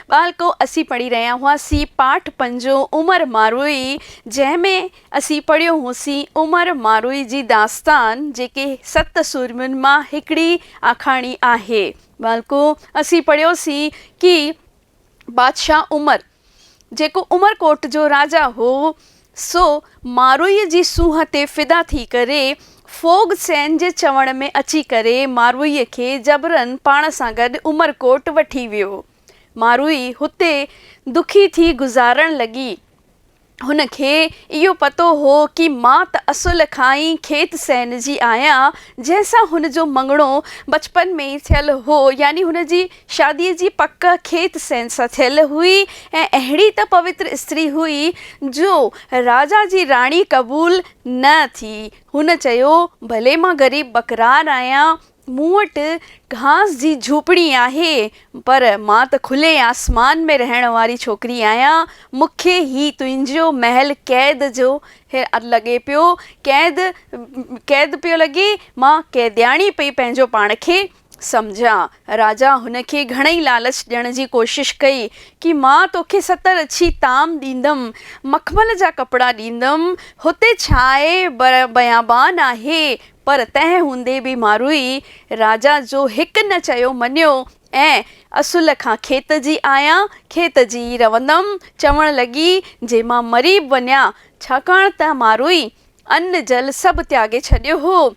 बालको असी पढ़ी रहा हुआसीं पाठ पंजो उमर मारूई, जंहिंमें असी पढ़ियो हुसीं उमर मारूई जी दास्तान जेके 7 सूरमियुनि मां हिकिड़ी आखाणी आहे। बालको असी पढ़ियोसीं कि बादशाह उमर जेको उमरकोट जो राजा हो सो मारूईअ जी सूंह ते फिदा थी करे फोग सैन जे चवण में अची करे मारूईअ खे जबरन पाण सां गॾु उमरकोट वठी वियो। मारूई हुते दुखी थी गुज़ारण लॻी। हुनखे इहो पतो हो कि मां त असुल खां ई खेत सैन जी आहियां, जंहिंसां हुनजो मङणो बचपन में ई थियल हो, यानी हुनजी शादीअ जी पक खेत सैन सां थियल हुई ऐं अहिड़ी त पवित्र स्त्री हुई जो राजा जी राणी क़बूल न थी। हुन चयो, भले मां ग़रीब बकरार आहियां, मूं वटि घास जी झूपड़ी आहे, पर मां त खुले आसमान में रहण वारी छोकिरी आहियां। मूंखे ही तुंहिंजो महल कैद जो लॻे पियो, कैद पियो लॻे, मां कैदियाणी पई पंहिंजो पाण खे सम्झां। राजा हुनखे घणेई लालच ॾियण जी कोशिशि कई कि मां तोखे 70 अछी ताम ॾींदमि, मखमल जा कपिड़ा ॾींदमि, हुते छा आहे बयाबान आहे। पर तंहिं हूंदे बि मारूई राजा जो हिकु न चयो मञियो ऐं असुल खां खेत जी आहियां, खेत जी रहंदमि चवण लॻी, जे मां मरी बि वञा, छाकाणि त मारूई अन्न जल सभु त्यागे छॾियो हो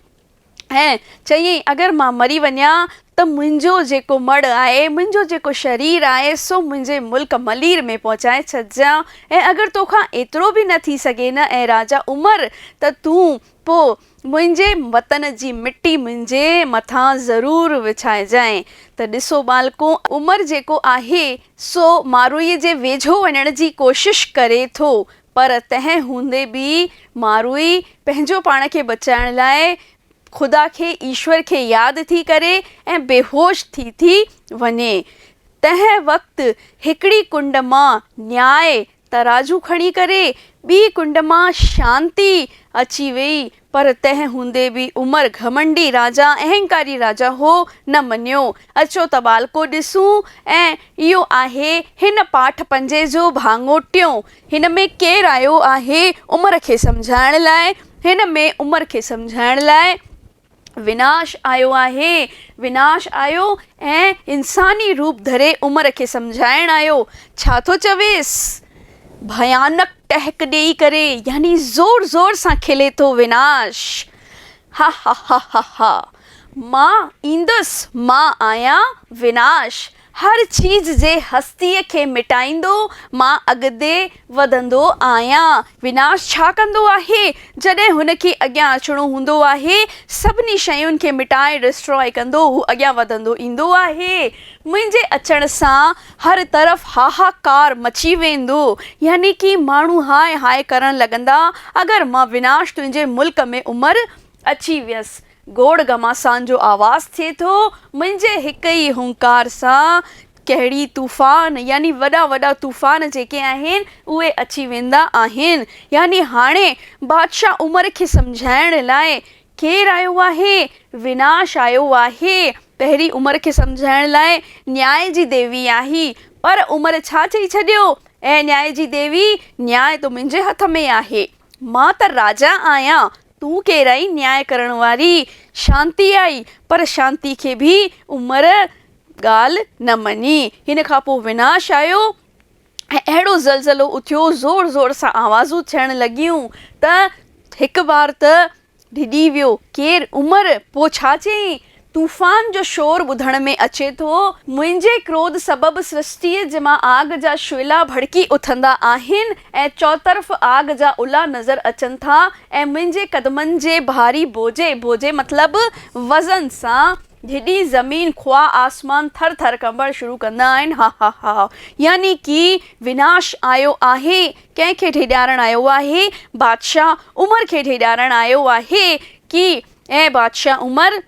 ऐं चयईं, अगरि मां मरी वञा त मुंहिंजो जेको मड़ आहे, मुंहिंजो जेको शरीर आहे, सो मुंहिंजे मुल्क मलीर में पहुचाए छॾिजां। ऐं अगरि तोखां एतिरो बि न थी सघे न ऐं राजा उमर, त तूं पोइ मुंहिंजे वतन जी मिटी मुंहिंजे मथां ज़रूरु विछाइजांइ। त ॾिसो बालको, उमर जेको आहे सो मारूईअ जे वेझो वञण जी कोशिशि करे थो, पर तंहिं हूंदे बि मारूई पंहिंजो पाण खे बचाइण लाइ ख़ुदा खे, ईश्वर खे यादि थी करे ऐं बेहोश थी वञे। तंहिं वक़्तु हिकिड़ी कुंड मां न्याय तराजू खणी करे ॿी कुंड मां शांती अची वई, पर तंहिं हूंदे बि उमर घमंडी राजा, अहंकारी राजा हो, न मञियो। अचो त बालको ॾिसूं, ऐं इहो आहे हिन पाठ पंजे जो भाङोटियो। हिन में केरु आयो आहे उमर खे सम्झाइण लाइ? हिन में उमर खे सम्झाइण लाइ विनाश आयो आहे। विनाश आयो ऐं इंसानी रूप धरे उमर खे सम्झाइण आयो। छा थो चवेसि? भयानक टहक ॾेई करे, यानी ज़ोर ज़ोर सां खिले थो विनाश। हा हा हा हा हा, मां ईंदुसि, मां आहियां विनाश, हर चीज़ जे हस्तीअ खे मिटाईंदो, मां अॻिते वधंदो आहियां। विनाश छा कंदो आहे? जॾहिं हुनखे अॻियां अचिणो हूंदो आहे, सभिनी शयुनि खे मिटाए डिस्ट्रॉय कंदो, हू अॻियां वधंदो ईंदो आहे। मुंहिंजे अचण सां हर तरफ़ हाहाकार मची वेंदो, यानी कि माण्हू हाय हाय करण लॻंदा, अगरि मां विनाश तुंहिंजे मुल्क में उमर अची वियसि। गोड़ घमासान जो आवाज़ थिए थो, मुंहिंजे हिक ई हुंकार सां कहिड़ी तूफ़ान, यानी वॾा वॾा तूफ़ान जेके आहिनि उहे अची वेंदा आहिनि। यानी हाणे बादशाह उमर खे सम्झाइण लाइ केरु आयो आहे? विनाश आयो आहे। पहिरीं उमर खे सम्झाइण लाइ न्याय जी देवी आई, पर उमर छा चई छॾियो? ऐं न्याय जी देवी, न्याय त मुंहिंजे हथ में आहे, मां त राजा आहियां, तूं केरु आई न्याय करण वारी? शांती आई, पर शांती खे बि उमर ॻाल्हि न मञी। हिन खां पोइ विनाश आयो ऐं अहिड़ो ज़लज़लो उथियो, ज़ोर ज़ोर सां आवाज़ूं थियण लॻियूं त हिकु बार त डिॼी वियो। केरु? उमर। पोइ छा चयईं? तूफ़ान जो शोर ॿुधण में अचे थो, मुंहिंजे क्रोध सबबि सृष्टिअ जे मां आग जा शुला भड़की उथंदा आहिनि ऐं चौतरफ़ आग जा उला नज़र अचनि था, ऐं मुंहिंजे कदमनि जे भारी बोझे मतिलबु वज़न सां हेॾी ज़मीन, ख्वा, आसमान थर थर कंबण शुरू कंदा आहिनि। हा हा हा, यानी कि विनाश आयो आहे। कंहिंखे ठेॾारण आयो आहे? बादशाह उमर खे ठेॾारण आयो आहे कि ऐं बादशाह उमर,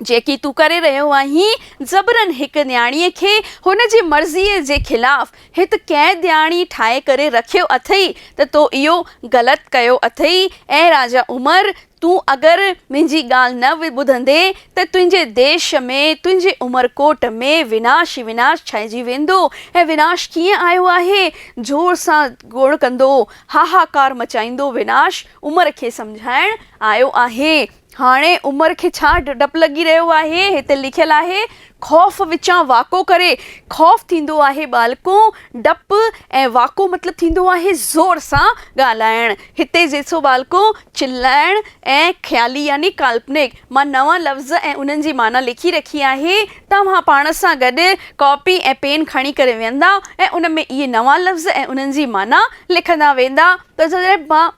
जेकी तूं करे रहियो आहीं, ज़बरन हिकु न्याणीअ खे हुनजी मर्ज़ीअ जे ख़िलाफ़ हिकु कैदियाणी ठाहे करे रखियो अथई, त तो इहो ग़लति कयो अथई। ऐं राजा उमर, तूं अगरि मुंहिंजी ॻाल्हि न ॿुधंदे त तुंहिंजे देश में तुंहिंजे उमरकोट में विनाश ई विनाश छाइजी वेंदो। ऐं विनाश कीअं आयो आहे? ज़ोर सां ॻोड़ कंदो, हाहाकार मचाईंदो विनाश उमर खे सम्झाइण आयो आहे। हाणे उमर खे छा डपु लॻी रहियो आहे? हिते लिखियलु आहे, ख़ौफ़ विचां वाको करे। ख़ौफ़ थींदो आहे बालको, डपु ऐं वाको मतिलबु थींदो आहे ज़ोर सां ॻाल्हाइण। हिते ॾिसो बालको, चिल्लाइण ऐं ख़्याली यानी काल्पनिक। मां नवां लफ़्ज़ ऐं उन्हनि जी माना लिखी रखी आहे। तव्हां पाण सां गॾु कॉपी ऐं पेन खणी करे वेहंदा ऐं उन में इहे नवां लफ़्ज़ ऐं उन्हनि जी माना लिखंदा वेंदा। त जॾहिं मां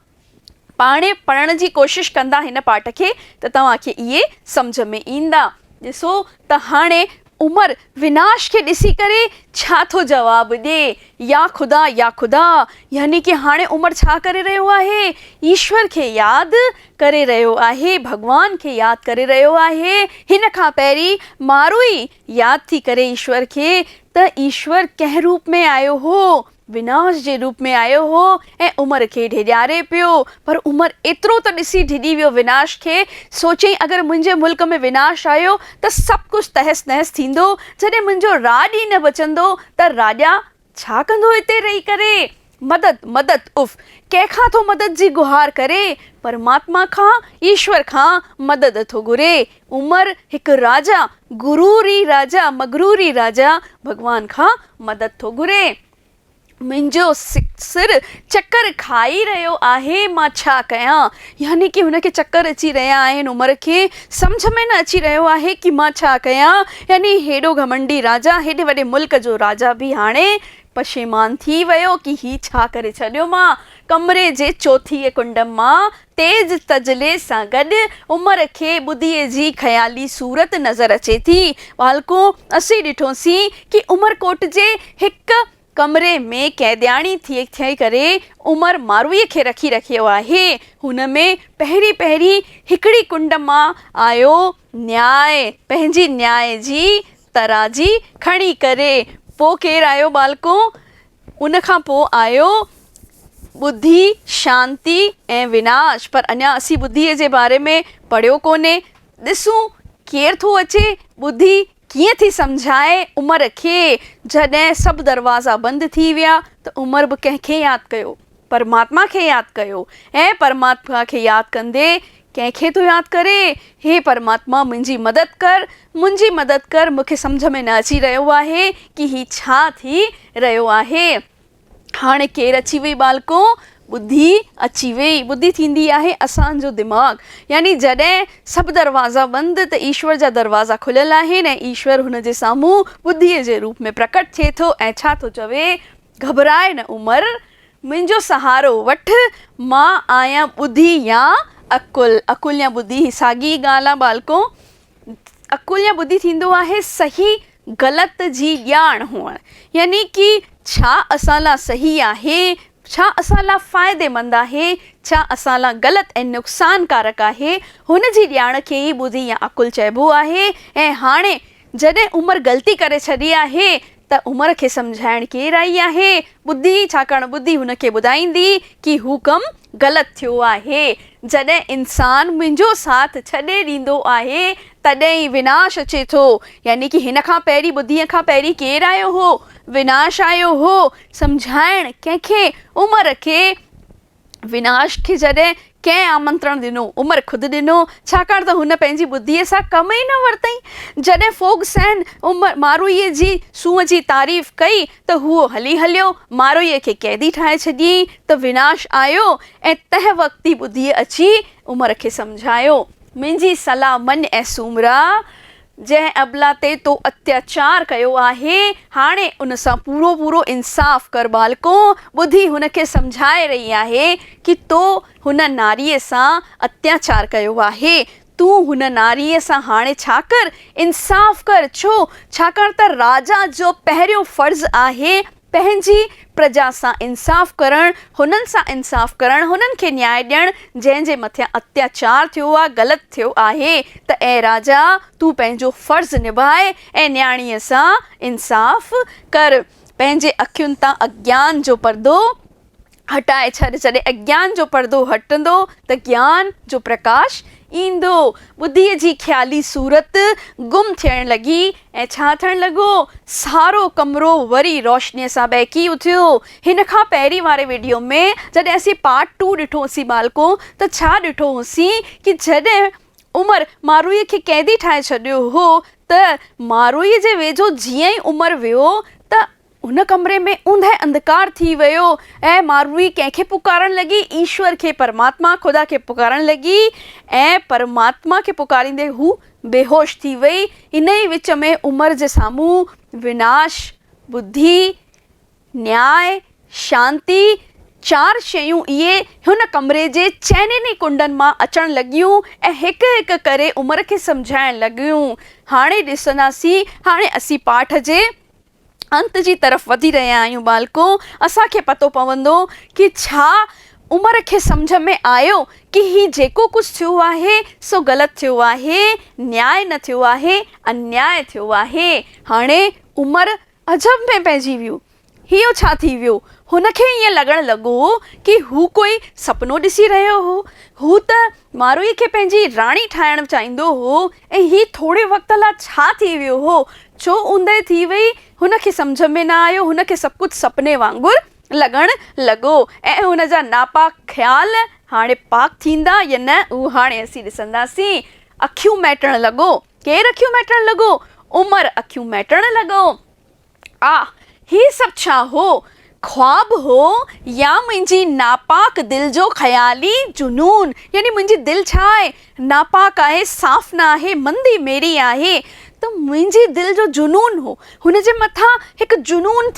पाणे पढ़ण जी कोशिशि कंदा हिन पाठ खे त तव्हांखे इहे सम्झ में ईंदा। ॾिसो त हाणे उमर विनाश खे ॾिसी करे छा थो जवाबु ॾिए? या ख़ुदा यानी कि हाणे उमर छा करे रहियो आहे? ईश्वर खे यादि करे रहियो आहे, भॻवान खे यादि करे रहियो आहे। हिन खां पहिरीं मारुई यादि थी करे ईश्वर खे त ईश्वर कंहिं रूप में आयो हो? विनाश जे रूप में आयो हो ऐं उमर खे ढिॼारे पियो। पर उमर एतिरो त ॾिसी ढिॼी वियो विनाश खे। सोचईं अगरि मुंहिंजे मुल्क में विनाश आयो त सभु कुझु तहस नहस थींदो। जॾहिं मुंहिंजो राॼ ई न बचंदो त राजा छा कंदो हिते रही करे? मदद उफ़, कंहिंखां थो मदद जी गुहार करे? परमात्मा खां, ईश्वर खां मदद थो घुरे। उमर हिकु राजा, गुरूरी राजा, मगरूरी राजा भॻवान खां मदद थो घुरे। मुंहिंजो सिर चकर खाई रहियो आहे, मां छा कयां? यानी कि हुनखे चकर अची रहिया आहिनि। उमर खे सम्झ में न अची रहियो आहे कि मां छा कयां। यानी हेॾो घमंडी राजा, हेॾे वॾे मुल्क जो राजा बि हाणे पशेमान थी वियो कि ही छा करे छॾियो मां। कमरे जे चौथीअ कुंड मां तेज़ तजले सां गॾु उमर खे ॿुधीअ जी ख़याली सूरत नज़र अचे थी। बालको, असीं ॾिठोसीं कि उमरकोट जे हिकु कमरे में कैदियाणी थी करे उमर मारुईअ खे रखी रखियो आहे। हुन में पहिरीं हिकिड़ी कुंड मां आयो न्याय, पंहिंजी न्याय जी तराजी खणी करे। पोइ केरु आयो बालको? उन खां पोइ आयो बुद्धि, शांति ऐं विनाश। पर अञा असीं बुद्धीअ जे बारे में पढ़ियो कोन्हे। ॾिसूं केरु थो अचे? बुद्धि कीअं थी सम्झाए उमर खे? जॾहिं सभु दरवाज़ा बंदि थी विया त उमर बि कंहिंखे यादि कयो? परमात्मा खे यादि कयो। ऐं परमात्मा खे यादि कंदे कंहिंखे थो यादि करे? हे परमात्मा, मुंहिंजी मदद कर, मूंखे सम्झ में न अची रहियो आहे कि ही छा थी रहियो आहे। हाणे केरु अची वई बालको? बुद्धि अची वई। बुद्धि थींदी आहे असांजो दिमाग़। यानी जॾहिं सभु दरवाज़ा बंदि त ईश्वर जा दरवाज़ा खुलियल आहिनि ऐं ईश्वर हुन जे साम्हूं बुद्धीअ जे रूप में प्रकट थिए थो ऐं छा थो चवे? घबराए न उमर, मुंहिंजो सहारो वठि, मां आहियां बुद्धि या अकुल या बुद्धि ही साॻी ॻाल्हि आहे बालको। अकुल या बुद्धि थींदो आहे सही ग़लति जी ॼाण हुअण। यानी कि छा असां लाइ सही आहे, छा असां लाइ फ़ाइदेमंद आहे, छा असां लाइ ग़लति ऐं नुक़सानकारक आहे, हुन जी ॼाण खे ई बुद्धि या अकुल चइबो आहे। ऐं हाणे जॾहिं उमर ग़लती करे छॾी आहे त उमर खे सम्झाइण केरु आई आहे? बुद्धि। छाकाणि बुद्धि हुनखे ॿुधाईंदी कि हू कमु ग़लति थियो आहे। जॾहिं इंसानु मुंहिंजो साथ छॾे ॾींदो आहे तॾहिं ई विनाश अचे थो। यानी कि हिन खां पहिरीं, बुद्धीअ खां पहिरीं केरु आयो हो? विनाश आयो हो। सम्झाइण कंहिंखे? उमर खे। विनाश खे जॾहिं कंहिं आमंत्रण ॾिनो? उमर ख़ुदि ॾिनो। छाकाणि त हुन पंहिंजी बुद्धीअ सां कम ई न वरितई। जॾहिं फोगसैन उमर मारुईअ जी सूंहं जी तारीफ़ कई त हूअ हली हलियो, मारुईअ खे कैदी ठाहे छॾियईं। त विनाश आयो ऐं तंहिं वक़्तु ई बुद्धीअ अची उमर खे सम्झायो, मुंहिंजी सलाह मञ ऐं सूमरा, जंहिं अबला ते तो अत्याचार कयो आहे हाणे उन सां पूरो इंसाफ़ कर बालको। बुद्धि हुनखे सम्झाए रही आहे कि तो हुन नारीअ सां अत्याचार कयो आहे, तूं हुन नारीअ सां हाणे छा कर? इंसाफ़ कर। छो? छाकाणि त राजा जो पहिरियों फ़र्ज़ु आहे पंहिंजी प्रजा सां इंसाफ़ करणु, हुननि सां इंसाफ़ करणु, हुननि खे न्याय ॾियणु जंहिंजे मथियां अत्याचार थियो आहे, ग़लति थियो आहे। त ऐं राजा, तूं पंहिंजो फ़र्ज़ु निभाए ऐं न्याणीअ सां इंसाफ़ कर। पंहिंजे अखियुनि तां अज्ञान जो पर्दो हटाए छॾ। जॾहिं अज्ञान जो पर्दो हटंदो त ज्ञान जो प्रकाश ईंदो। ॿुद्धीअ जी ख़्याली सूरत गुम थियण लॻी ऐं छा थियण लॻो, सारो कमिरो वरी रोशनीअ सां बहकी उथियो। हिन खां पहिरीं वारे वीडियो में जॾहिं असीं पार्ट 2 ॾिठोसीं बालको, त छा ॾिठो हुसीं कि जॾहिं उमर मारुईअ खे कैदी ठाहे छॾियो हो त मारुईअ जे वेझो जीअं ई उमर वियो त उन कमरे में ऊंदहि अंधकार थी वियो ऐं मारुई कंहिंखे पुकारण लॻी, ईश्वर खे, परमात्मा ख़ुदा खे पुकारण लॻी ऐं परमात्मा खे पुकारींदे हू बेहोश थी वई। इन ई विच में उमर जे साम्हूं विनाश, बुद्धि, न्याय, शांती, 4 शयूं इहे हुन कमरे जे चइनिनि ई कुंडनि मां अचण लॻियूं ऐं हिकु हिकु करे उमर खे सम्झाइण लॻियूं। हाणे ॾिसंदासीं, हाणे असीं पाठ जे अंत जी तरफ़ वधी रहिया आहियूं बालको। असांखे पतो पवंदो कि छा उमर खे सम्झ में आयो कि ही जेको कुझु थियो आहे सो ग़लति थियो आहे, न्याय न थियो आहे, अन्याय थियो आहे। हाणे उमर अजब में पइजी वियो। इहो छा थी वियो? हुनखे ईअं लॻण लॻो कि हू कोई सपनो ॾिसी रहियो हो। हू त मारुईअ खे पंहिंजी राणी ठाहिणु चाहींदो हो ऐं ही थोरे वक़्त लाइ छा थी वियो हो, छो ऊंदहि थी वई, हुनखे सम्झ में न आयो। हुनखे सभु कुझु सपने वांगुरु लॻण लॻो ऐं हुन जा नापाक ख़्याल हाणे पाक थींदा या न, उहो हाणे असीं ॾिसंदासीं। अखियूं मैटण लॻो। केरु अखियूं मैटण लॻो? उमर अखियूं मैटण लॻो। ही सभु छा हो? ख्वाब हो या मुंहिंजी नापाक दिलि जो ख़याली जुनून? यानी मुंहिंजी दिलि छा आहे? नापाक आहे, साफ़ न आहे, मंदी मेरी आहे। त मुंहिंजी दिलि जो जुनून हो। हुन जे मथां हिकु जुनून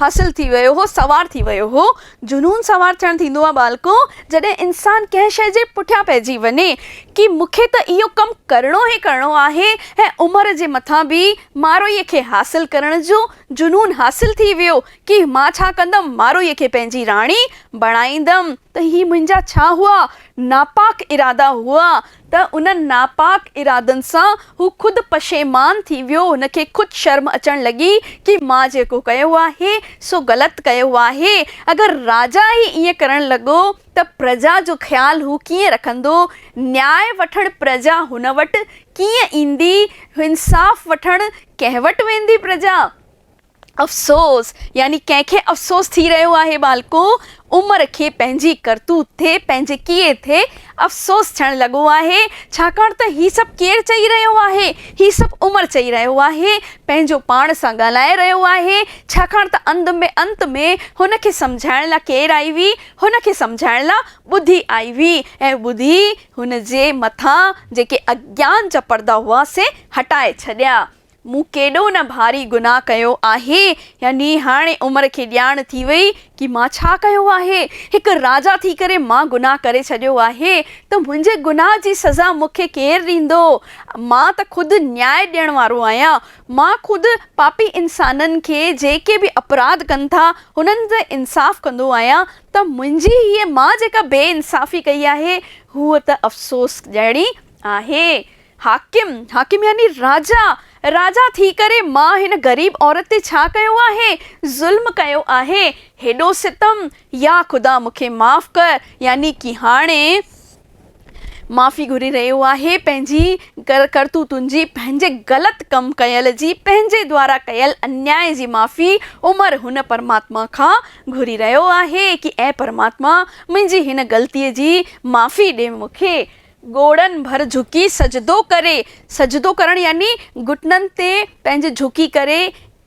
हासिल थी वियो हो, सवार थी वियो हो। जुनून सवार थियणु थींदो आहे बालको जॾहिं इंसानु कंहिं शइ जे पुठियां पइजी वञे कि मूंखे त इहो कमु करिणो ई करिणो आहे ऐं उमर जे मथां बि मारुईअ खे हासिल करण जो जुनून हासिल थी वियो कि मां छा कंदमि, मारुईअ खे पंहिंजी राणी बणाईंदमि। त ही मुंहिंजा छा हुआ? नापाक इरादा हुआ। त उन नापाक इरादनि सां हू ख़ुदि पशेमान थी वियो। हुनखे ख़ुदि शर्म अचणु लॻी कि मां जेको कयो आहे सो ग़लति कयो आहे। अगरि राजा ई ईअं करणु लॻो त प्रजा जो ख़्यालु हू कीअं रखंदो? न्याय वठणु प्रजा हुन वटि कीअं ईंदी? इंसाफ़ वठणु कंहिं वटि वेंदी प्रजा? अफ़सोस, यानी कंहिंखे अफ़सोस थी रहियो आहे बालको। उमर खे पंहिंजी करतूत थे, पंहिंजे कीअं थे अफ़सोस थियणु लॻो आहे। छाकाणि त ही सभु केरु चई रहियो आहे? ही सभु उमर चई रहियो आहे, पंहिंजो पाण सां ॻाल्हाए रहियो आहे। छाकाणि त अंत में हुनखे सम्झाइण लाइ केरु आई हुई? हुनखे सम्झाइण लाइ ॿुधी आई हुई ऐं ॿुधी हुन जे मथां जेके अज्ञान जा पर्दा हुआ से हटाए छॾिया। मूं केॾो न भारी गुनाह कयो आहे। यानी हाणे उमर खे ॼाण थी वई कि मां छा कयो आहे। हिकु राजा थी करे मां गुनाह करे छॾियो आहे त मुंहिंजे गुनाह जी सज़ा मूंखे केरु ॾींदो? मां त ख़ुदि न्याय ॾियण वारो आहियां। मां ख़ुदि पापी इंसाननि खे जेके बि अपराध कनि था हुननि ते इंसाफ़ कंदो आहियां। त मुंहिंजी हीअ मां जेका बेइंसाफ़ी कई आहे हूअ त अफ़सोस ॾियणी आहे। हाकिम यानी राजा थी करे मां हिन ग़रीब औरत ते छा कयो आहे? ज़ुल्म कयो आहे, हेॾो सितम। या ख़ुदा मूंखे माफ़ कर। यानी कि हाणे माफ़ी घुरी रहियो आहे पंहिंजी करतूतुनि जी, पंहिंजे ग़लति कमु कयल जी, पंहिंजे द्वारा कयल अन्याय जी माफ़ी उमर हुन परमात्मा खां घुरी रहियो आहे कि ऐं परमात्मा मुंहिंजी हिन ग़लतीअ जी माफ़ी ॾे मूंखे। गोड़नि भर झुकी सजदो करे। सजदो करणु यानी घुटननि ते पंहिंजे झुकी करे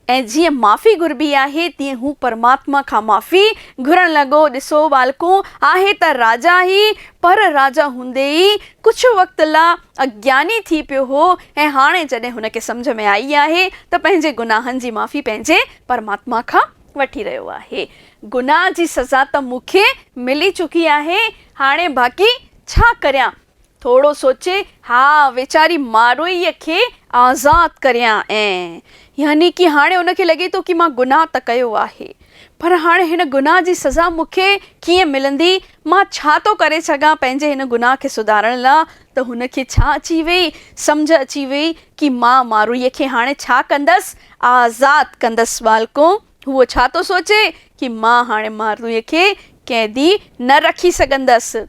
ऐं जीअं माफ़ी घुरबी आहे तीअं हू परमात्मा खां माफ़ी घुरणु लॻो। ॾिसो बालको, आहे त राजा ई, पर राजा हूंदे ई कुझु वक़्त लाइ अज्ञानी थी पियो हो ऐं हाणे जॾहिं हुनखे सम्झ में आई आहे त पंहिंजे गुनाहनि जी माफ़ी पंहिंजे परमात्मा खां वठी रहियो आहे। गुनाह जी सज़ा त मूंखे मिली चुकी आहे, हाणे बाक़ी छा करियां? थोरो सोचे, वेचारी मारुईअ खे आज़ादु करियां। यानी कि हाणे उनखे लॻे थो कि मां गुनाह त कयो आहे, पर हाणे हिन गुनाह जी सज़ा मूंखे कीअं मिलंदी? मां छा थो करे सघां पंहिंजे हिन गुनाह खे सुधारण लाइ? त हुनखे छा अची वई? सम्झ अची वई कि मां मारुईअ खे हाणे छा कंदसि? आज़ादु कंदसि। बालको, हूअ छा थो सोचे कि मां हाणे मारुईअ खे कैदी न रखी सघंदसि।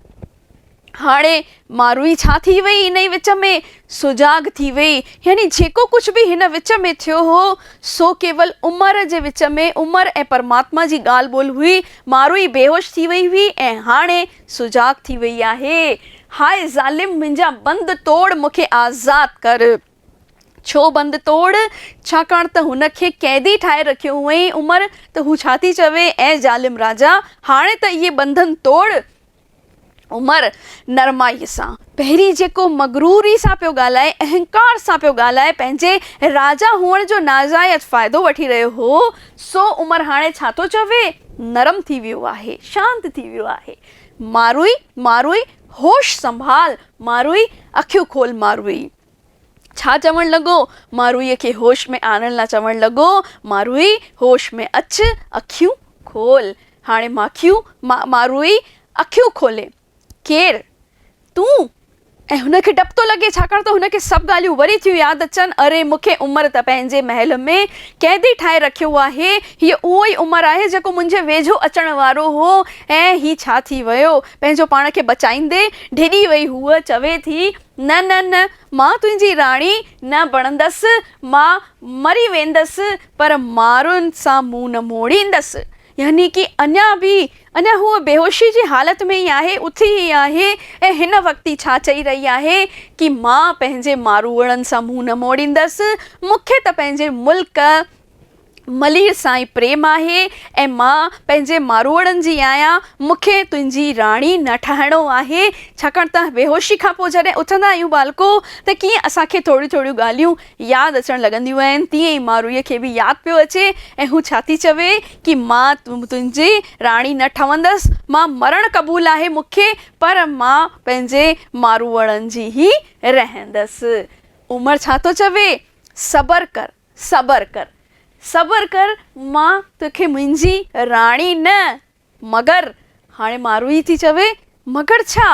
हाणे मारुई छा थी वई, इन ई विच में सुजाग थी वई। यानी जेको कुझु बि हिन विच में थियो हो सो केवल उमिरि जे विच में, उमिरि ऐं परमात्मा जी ॻाल्हि ॿोल हुई। मारुई बेहोश थी वई हुई ऐं हाणे सुजाग थी वई आहे। हाय ज़ालिम, मुंहिंजा बंदि तोड़, मूंखे आज़ादु कर। छो बंदि तोड़? छाकाणि त हुनखे कैदी ठाहे रखियो हुअईं उमिरि, त हू छा थी चवे, ऐं ज़ालिम राजा हाणे त इहे बंधन तोड़। उमिरि नरमाईअ सां, पहिरीं जेको मगरूरी सां पियो ॻाल्हाए, अहंकार सां पियो ॻाल्हाए, पंहिंजे राजा हुअण जो नाजायज़ फ़ाइदो वठी रहियो हो, सो उमिरि हाणे छा थो चवे, नरम थी वियो आहे, शांत थी वियो आहे। मारुई, मारुई होश संभाल, मारुई अखियूं खोल। मारुई छा चवणु लॻो? मारुईअ खे होश में आणण लाइ चवणु लॻो, मारुई होश में अच, अखियूं खोल। हाणे मारुई अखियूं खोले। केरु? तूं? ऐं हुनखे डपु थो लॻे, छाकाणि त हुनखे सभु ॻाल्हियूं वरी थियूं यादि अचनि। अरे मूंखे उमिरि त पंहिंजे महल में कैदी ठाहे रखियो आहे, हीअ उहो ई उमिरि आहे जेको मुंहिंजे वेझो अचण वारो हो, ऐं हीअ छा थी वियो, पंहिंजो पाण खे बचाईंदे ढिॼी वई। हूअ चवे थी, न न न, मां तुंहिंजी राणी न बणंदसि, मां मरी वेंदसि, पर मारुनि सां मुंहुं न मोड़ींदसि। यानी कि अञा हूअ बेहोशी जी हालत में ई आहे, उथी ई आहे, ऐं हिन वक़्तु ई छा चई रही आहे कि मां पंहिंजे मारुअड़नि सां मुंहुं न मोड़ींदसि, मूंखे त पंहिंजे मुल्क मलीर सां ई प्रेम आहे, ऐं मां पंहिंजे मारुअड़नि जी आहियां, मूंखे तुंहिंजी राणी न ठहिणो आहे। छाकाणि त बेहोशी खां पोइ जॾहिं उथंदा आहियूं बालको, त कीअं असांखे थोरियूं थोरियूं ॻाल्हियूं यादि अचणु लॻंदियूं आहिनि, तीअं ई मारुईअ खे बि यादि पियो अचे, ऐं हू छा थी चवे कि मां तुंहिंजी राणी न ठहंदसि, मां मरणु क़बूल आहे मूंखे, पर मां पंहिंजे मारुअड़नि जी ई रहंदसि। उमिरि छा थो चवे? सबर कर, सबर कर, सबर कर, मां तोखे मुंहिंजी राणी न मगर। हाणे मारुई थी चवे, मगर छा?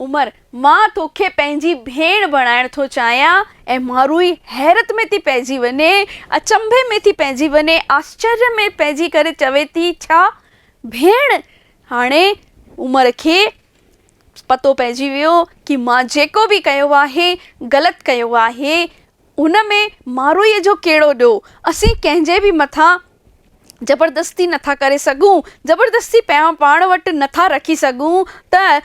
उमिरि, मां तोखे पंहिंजी भेण बणाइण थो चाहियां। ऐं मारुई हैरत में थी पइजी वञे, अचंभे में थी पइजी वञे, आश्चर्य में पइजी करे चवे थी, छा भेण? हाणे उमिरि खे पतो पइजी वियो कि मां जेको बि कयो आहे ग़लति कयो आहे। उन में मारुईअ जो कहिड़ो ॾोह? असीं कंहिंजे बि मथां ज़बरदस्ती नथा करे सघूं, ज़बरदस्ती पाण वटि नथा रखी सघूं, त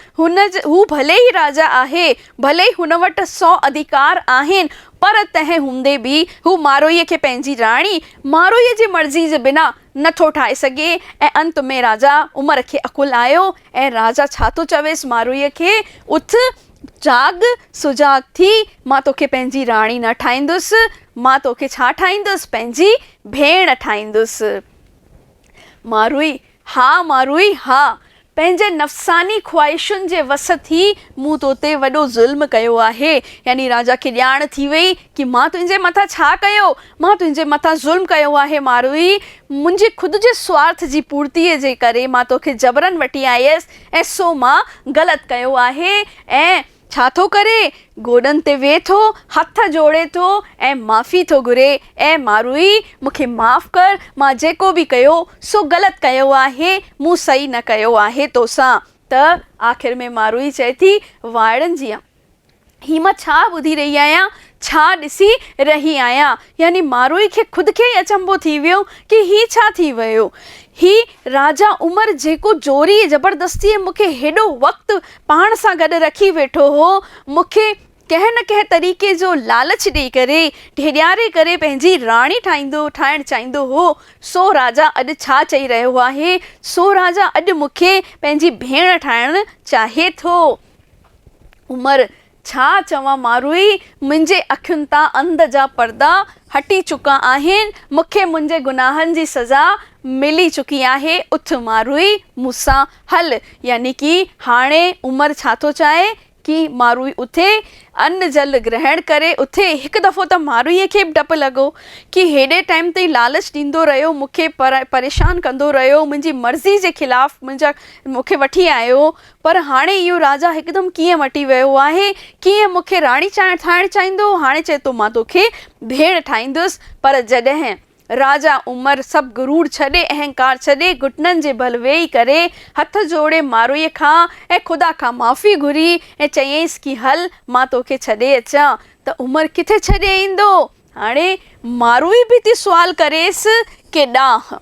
हू भले ई राजा आहे, भले ई हुन वटि 100 अधिकार आहिनि, पर तंहिं हूंदे बि हू मारुईअ खे पंहिंजी राणी मारुईअ जी मर्ज़ी जे बिना नथो ठाहे सघे। ऐं अंत में राजा उमिरि खे अकुल आयो, ऐं राजा छा थो चवेसि मारुईअ खे, उथ, जाग, सुजाग थी, मां तोखे पंहिंजी राणी न ठाहींदुसि, मां तोखे छा ठाहींदुसि? पंहिंजी भेण ठाहींदुसि। मारुई, हा मारुई हा, पंहिंजे नफ़सानी ख्वाहिशुनि जे वस थी मूं तो ते वॾो ज़ुल्म कयो आहे। यानी राजा खे ॼाण थी वई कि मां तुंहिंजे मथां छा कयो, मां तुंहिंजे मथां ज़ुल्म कयो आहे मारुई, मुंहिंजे ख़ुदि जे स्वार्थ जी पूर्तीअ जे करे मां तोखे जबरन वठी आयसि, ऐं सो मां ग़लति कयो आहे। ऐं छा थो करे? गोॾनि ते वेह थो, हथ जोड़े थो ऐं माफ़ी थो घुरे, ऐं मारुई मूंखे माफ़ु कर, मां जेको बि कयो सो ग़लति कयो आहे, मूं सही न कयो आहे तोसां। त आख़िर में मारुई चए थी, वाइड़नि जी ही मां छा ॿुधी रही आहियां, छा ॾिसी रही आहियां। यानी मारुई खे ख़ुदि खे ई अचंभो थी वियो कि ही छा थी वियो। ही राजा उमिरि जेको जोरी ज़बरदस्तीअ मूंखे हेॾो वक़्तु पाण सां गॾु रखी वेठो हो, मूंखे कंहिं न कंहिं तरीक़े जो लालच ॾेई करे, ढेॾियारे करे पंहिंजी राणी ठाहिणु चाहींदो हो, सो राजा अॼु छा चई रहियो आहे? सो राजा अॼु मूंखे पंहिंजी भेण ठाहिणु चाहे थो। उमिरि, छा चवां मारुई, मुंहिंजे अखियुनि तां अंध जा पर्दा हटी चुका आहिनि, मूंखे मुंहिंजे गुनाहनि जी सज़ा मिली चुकी आहे, उथ मारुई मूंसां हल। यानी कि हाणे उमिरि छा थो चाहे कि मारुई उथे, अन्न जल ग्रहण करे उथे। हिकु दफ़ो त मारुईअ खे बि डपु लॻो कि हेॾे टाइम ताईं लालच ॾींदो रहियो, मूंखे परेशान कंदो रहियो, मुंहिंजी मर्ज़ी जे ख़िलाफ़ु मूंखे वठी आयो, पर हाणे इहो राजा हिकदमि कीअं मटी वियो आहे, कीअं मूंखे राणी ठाहिणु चाहींदो, हाणे चए थो मां तोखे भेण ठाहींदुसि। पर जॾहिं राजा उमर सभु गुरूर छॾे, अहंकार छॾे, घुटननि जे बल वेही करे हथ जोड़े मारुईअ खां ऐं ख़ुदा खां माफ़ी घुरी ऐं चयईंसि की हल मां तोखे छॾे अचां। त उमर किथे छॾे ईंदो? हाणे मारुई बि थी सुवाल करेसि केॾांहुं,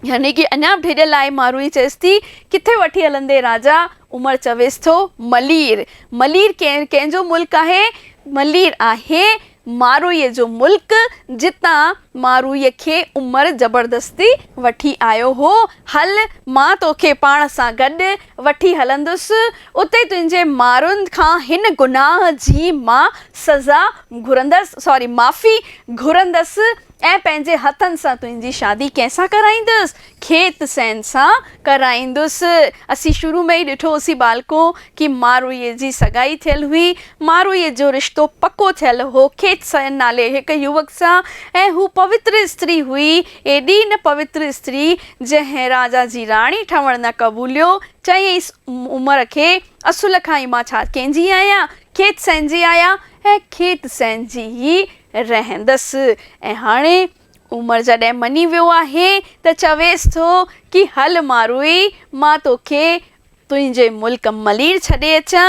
यानी कि अञा बि ढिॼ लाइ मारुई चएसि थी किथे वठी हलंदे राजा? उमर चवेसि थो मलीर। मलीर कंहिंजो मुल्क आहे? मलीर आहे मारुईअ जो मुल्क, जितां मारुईअ खे उमर ज़बरदस्ती वठी आयो हो। हल मां तोखे पाण सां गॾु वठी हलंदुसि, उते तुंहिंजे मारुनि खां हिन गुनाह जी मां सज़ा घुरंदसि, माफ़ी घुरंदसि ऐं पंहिंजे हथनि सां तुंहिंजी शादी कंहिंसां कराईंदुसि? खेत सेन सां कराईंदुसि। असीं शुरू में ई ॾिठोसीं बालको कि मारुईअ जी सगाई थियल हुई, मारुईअ जो रिश्तो पको थियल हो खेत सेन नाले हिकु युवक सां, ऐं हू पवित्र स्त्री हुई, एॾी न पवित्र स्त्री जंहिं राजा जी राणी ठहणु न क़बूलियो। चयईंसि उमर खे असुल खां ई मां छा कंहिंजी आहियां? खेत सेन जी आहियां ऐं खेत सेन जी ई रहंदसि। ऐं हाणे उमर जॾहिं मञी वियो आहे त चवेसि थो कि हल मारुई मां तोखे तुंहिंजे मुल्क मलीर छॾे अचां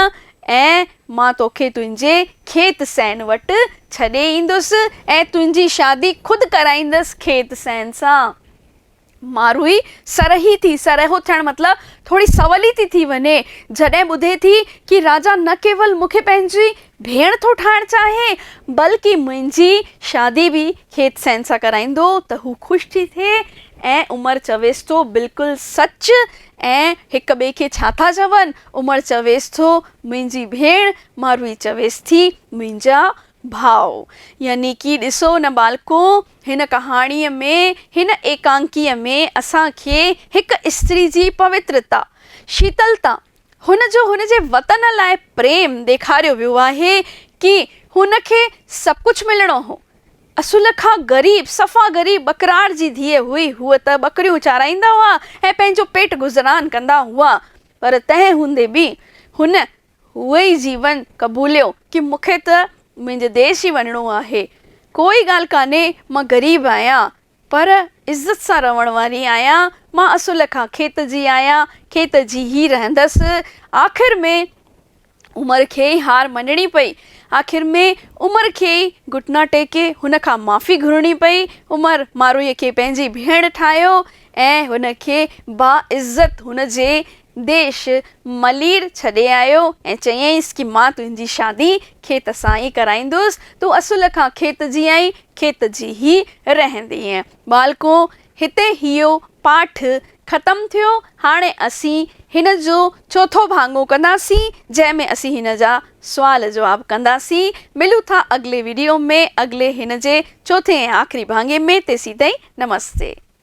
ऐं मां तोखे तुंहिंजे खेत सैन वटि छॾे ईंदुसि ऐं तुंहिंजी शादी ख़ुदि कराईंदसि खेत सैन सां। मारुई सरही थी, सरहो थियणु मतिलबु थोरी सवली थी वञे जॾहिं ॿुधे थी कि राजा न केवल मूंखे पंहिंजी भेण थो ठाहिणु चाहे, बल्कि मुंहिंजी शादी बि खेत सैन सां कराईंदो, त हू ख़ुशि थी थिए। ऐं उमर चवेसि थो बिल्कुलु सच। ऐं हिक ॿिए खे छा था चवनि? उमर चवेसि थो मुंहिंजी भेण, मारुई चवेसि थी मुंहिंजा भाउ। यानी कि ॾिसो न बालको, हिन कहाणीअ में, हिन एकांकीअ में असांखे हिकु स्त्री जी पवित्रता, शीतलता, हुनजे वतन लाइ प्रेम ॾेखारियो वियो आहे कि हुनखे सभु कुझु मिलणो हो। असुल खां ग़रीब, सफ़ा ग़रीब बकरार जी धीअ हुई, हूअ त ॿकरियूं चाराईंदा हुआ ऐं पंहिंजो पेट गुज़रान कंदा हुआ, पर तंहिं हूंदे बि हुन उहो ई जीवन क़बूलियो कि मूंखे त मुंहिंजे देश ई वञिणो आहे। कोई ॻाल्हि कान्हे, मां ग़रीब आहियां पर इज़त सां रहण वारी आहियां, मां असुल खां खेत जी आहियां, खेत जी ई रहंदसि। आख़िर में उमर खे ई हार मञणी पई, आख़िर में उमर खे ई घुटना टेके हुन खां माफ़ी घुरणी पई। उमर मारुईअ खे पंहिंजी भेण ठाहियो ऐं हुनखे बाइज़त हुनजे देश मलीर छॾे आयो ऐं चयईंसि कि मां तुंहिंजी शादी खेत सां ई कराईंदुसि, तूं असुल खां खेत जी आई, खेत जी ई रहंदीअ। बालको, हिते इहो पाठ ख़तमु थियो। हाणे असीं हिन जो चोथों भाङो कंदासीं, जंहिंमें असीं हिन जा सुवाल जवाब कंदासीं। मिलूं था अॻिले वीडियो में, अॻिले हिन जे चोथे ऐं आख़िरी भाङे में। तेसीं ताईं नमस्ते।